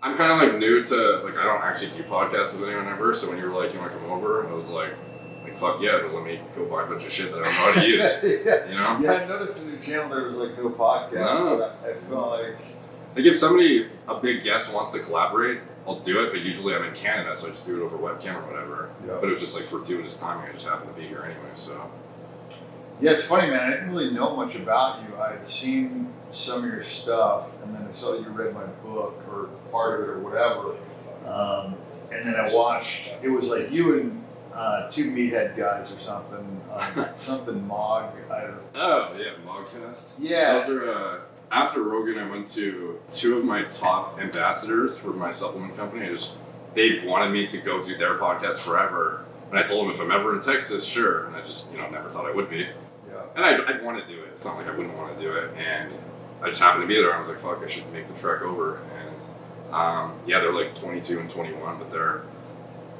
I'm kind of like new to, like, I don't actually do podcasts with anyone ever, so when you were like, you want to come over, I was like, fuck yeah, but let me go buy a bunch of shit that I don't know how to use. Yeah. You know? Yeah, I noticed in your channel there was like no podcast, but I feel like... Like if somebody, a big guest wants to collaborate, I'll do it, but usually I'm in Canada, so I just do it over webcam or whatever. Yeah. But it was just like fortuitous timing, I just happened to be here anyway, so. Yeah, it's funny, man, I didn't really know much about you. I had seen some of your stuff, and then I saw you read my book, or part of it, or whatever. And then I watched, it was like you and two meathead guys or something, something Mog. Oh, yeah, Mogcast. Yeah. After Rogan, I went to two of my top ambassadors for my supplement company. They've wanted me to go do their podcast forever. And I told them if I'm ever in Texas, sure. And I just, never thought I would be. Yeah. And I'd want to do it. It's not like I wouldn't want to do it. And I just happened to be there. I was like, fuck, I should make the trek over. And yeah, they're like 22 and 21, but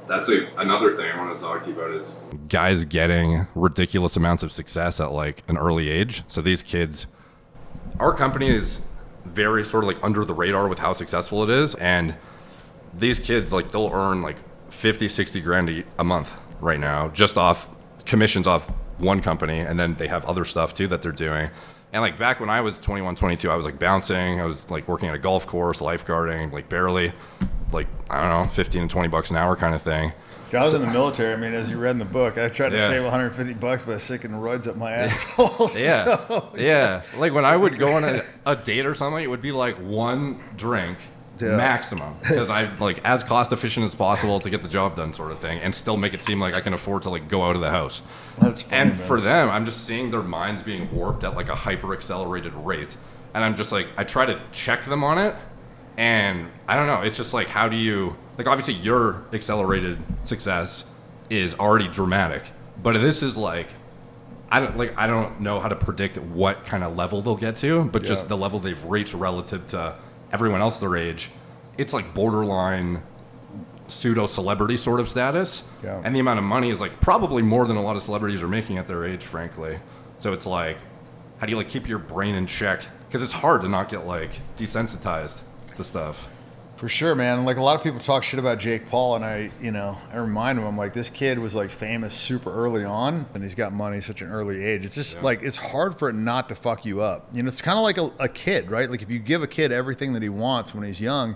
that's like another thing I want to talk to you about is guys getting ridiculous amounts of success at like an early age. So these kids, our company is very sort of like under the radar with how successful it is. And these kids, like they'll earn like 50, 60 grand a month right now, just off commissions off one company. And then they have other stuff too that they're doing. And like back when I was 21, 22, I was like bouncing. I was like working at a golf course, lifeguarding, like barely, like, I don't know, 15 to 20 bucks an hour kind of thing. I was in the military. I mean, as you read in the book, I tried to save $150 by sicking roids up my asshole. Yeah. Like when I would go on a date or something, it would be like one drink maximum, because I like as cost efficient as possible to get the job done, sort of thing, and still make it seem like I can afford to like go out of the house. That's funny, and man. For them, I'm just seeing their minds being warped at like a hyper accelerated rate, and I'm just like, I try to check them on it, and I don't know. It's just like, how do you? Like, obviously, your accelerated success is already dramatic, but this is like, I don't know how to predict what kind of level they'll get to, but just the level they've reached relative to everyone else their age. It's like borderline pseudo celebrity sort of status, and the amount of money is like probably more than a lot of celebrities are making at their age, frankly. So it's like, how do you like keep your brain in check? Because it's hard to not get like desensitized to stuff. For sure, man. Like a lot of people talk shit about Jake Paul, and I remind them, I'm like, this kid was like famous super early on, and he's got money at such an early age. It's just like, it's hard for it not to fuck you up. It's kind of like a kid, right? Like if you give a kid everything that he wants when he's young,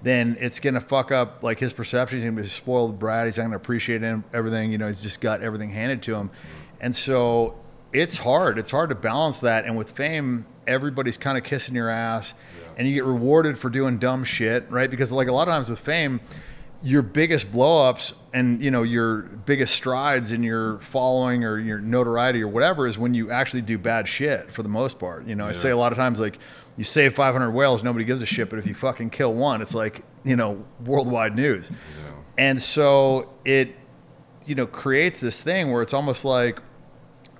then it's going to fuck up like his perception. He's going to be a spoiled brat. He's not going to appreciate everything. He's just got everything handed to him. And so it's hard. It's hard to balance that. And with fame, everybody's kind of kissing your ass. And you get rewarded for doing dumb shit, right? Because like a lot of times with fame, your biggest blow-ups and your biggest strides in your following or your notoriety or whatever is when you actually do bad shit for the most part. I say a lot of times, like, you save 500 whales, nobody gives a shit, but if you fucking kill one, it's like, worldwide news. And so it, creates this thing where it's almost like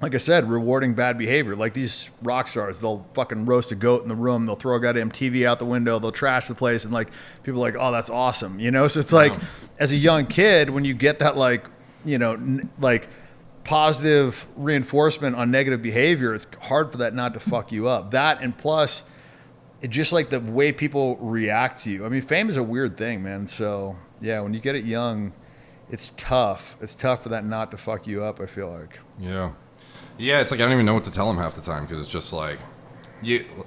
I said, rewarding bad behavior. Like these rock stars, they'll fucking roast a goat in the room. They'll throw a goddamn TV out the window. They'll trash the place. And like, people are like, oh, that's awesome. So it's like, as a young kid, when you get that like, like positive reinforcement on negative behavior, it's hard for that not to fuck you up. That, and plus it just like the way people react to you. I mean, fame is a weird thing, man. So yeah, when you get it young, it's tough. It's tough for that not to fuck you up, I feel like. Yeah, it's like I don't even know what to tell him half the time, because it's just like,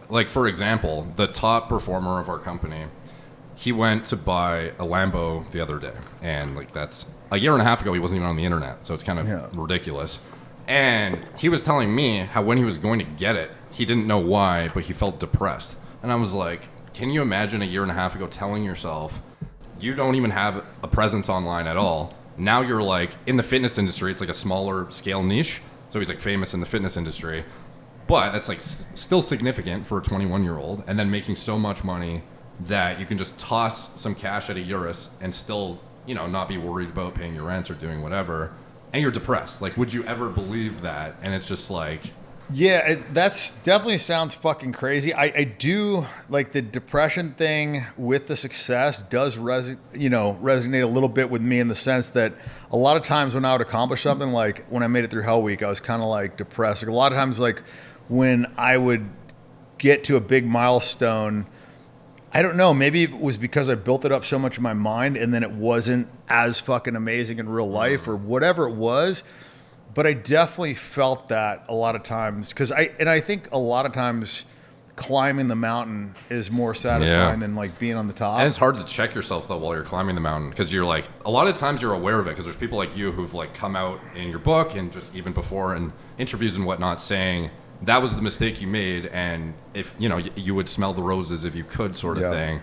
like for example, the top performer of our company, he went to buy a Lambo the other day, and like that's a year and a half ago. He wasn't even on the internet, so it's kind of ridiculous. And he was telling me how when he was going to get it, he didn't know why, but he felt depressed. And I was like, can you imagine a year and a half ago telling yourself you don't even have a presence online at all? Now you're like in the fitness industry. It's like a smaller scale niche. So he's like famous in the fitness industry, but that's like still significant for a 21-year-old, and then making so much money that you can just toss some cash at a Urus and still, not be worried about paying your rent or doing whatever, and you're depressed. Like, would you ever believe that? And it's just like, yeah, that's definitely sounds fucking crazy. I do like the depression thing with the success does resonate a little bit with me in the sense that a lot of times when I would accomplish something, like when I made it through Hell Week, I was kind of like depressed. Like a lot of times, like when I would get to a big milestone, I don't know. Maybe it was because I built it up so much in my mind and then it wasn't as fucking amazing in real life or whatever it was. But I definitely felt that a lot of times because I think a lot of times climbing the mountain is more satisfying than like being on the top. And it's hard to check yourself though while you're climbing the mountain because you're like, a lot of times you're aware of it because there's people like you who've like come out in your book and just even before in interviews and whatnot saying that was the mistake you made, and if you know you would smell the roses if you could, sort of thing.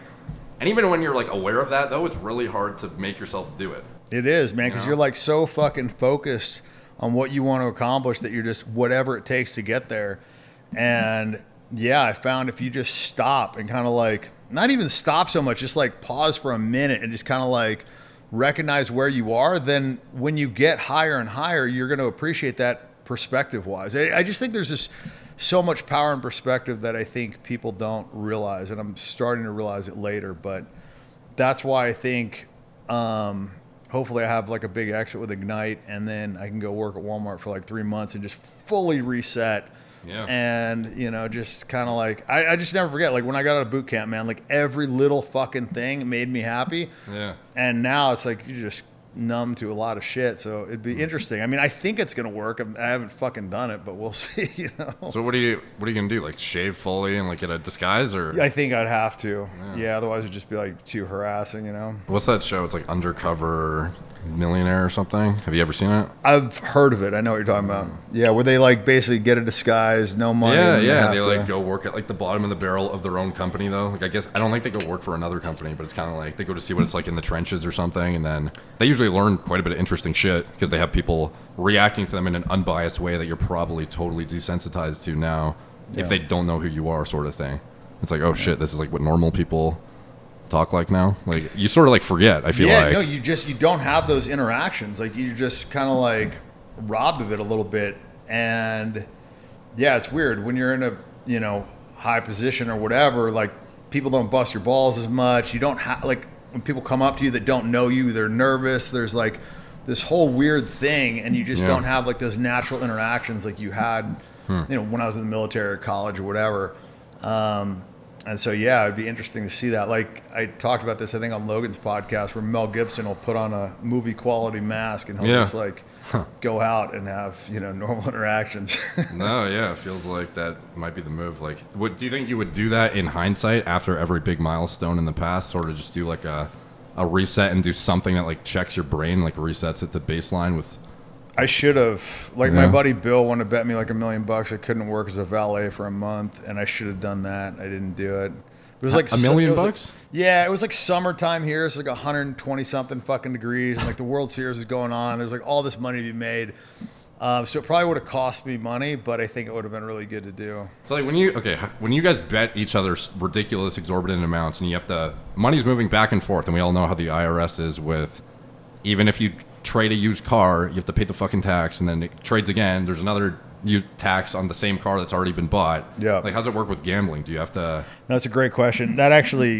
And even when you're like aware of that though, it's really hard to make yourself do it. It is, man, because you're like so fucking focused on what you want to accomplish that you're just whatever it takes to get there. And yeah, I found if you just stop and kind of like, not even stop so much, just like pause for a minute and just kind of like recognize where you are, then when you get higher and higher, you're going to appreciate that perspective wise. I just think there's this so much power in perspective that I think people don't realize, and I'm starting to realize it later, but that's why I think hopefully I have like a big exit with Ignite, and then I can go work at Walmart for like 3 months and just fully reset. Yeah. And, you know, just kind of like, I just never forget, like when I got out of boot camp, man, like every little fucking thing made me happy. Yeah. And now it's like, you're just numb to a lot of shit. So it'd be interesting. I mean, I think it's going to work. I haven't fucking done it, but we'll see, you know? So what are you going to do? Like shave fully and like get a disguise or? I think I'd have to. Yeah. Otherwise it'd just be like too harassing, you know? What's that show? It's like Undercover Millionaire or something. Have you ever seen it? I've heard of it. I know what you're talking about. Yeah, where they like basically get a disguise, no money. Yeah. They like go work at like the bottom of the barrel of their own company though. Like I guess I don't think they go work for another company, but it's kind of like they go to see what it's like in the trenches or something, and then they usually learn quite a bit of interesting shit because they have people reacting to them in an unbiased way that you're probably totally desensitized to now if they don't know who you are, sort of thing. It's like, oh shit, this is like what normal people talk like now. Like you sort of like forget, I feel like. No, you don't have those interactions. Like you just kind of like robbed of it a little bit. And yeah, it's weird when you're in a, you know, high position or whatever, like people don't bust your balls as much. You don't have, like when people come up to you that don't know you, they're nervous. There's like this whole weird thing, and you just don't have like those natural interactions like you had, you know, when I was in the military or college or whatever. And so, yeah, it'd be interesting to see that. Like I talked about this, I think, on Logan's podcast, where Mel Gibson will put on a movie quality mask and he'll just like go out and have, you know, normal interactions. No, yeah, it feels like that might be the move. Like, do you think you would do that in hindsight after every big milestone in the past, sort of just do like a reset and do something that like checks your brain, like resets it to baseline with? I should have. Like my buddy Bill wanted to bet me like $1 million. I couldn't work as a valet for a month, and I should have done that. I didn't do it. It was like $1 million bucks? Like, yeah, it was like summertime here. It's like 120 something fucking degrees, and like the World Series is going on. There's like all this money to be made. So it probably would have cost me money, but I think it would have been really good to do. So like when you guys bet each other ridiculous, exorbitant amounts, and you have to, money's moving back and forth, and we all know how the IRS is with, even if you trade a used car, you have to pay the fucking tax, and then it trades again. There's another tax on the same car that's already been bought. Yeah. Like, how's it work with gambling? Do you have to? That's a great question. That actually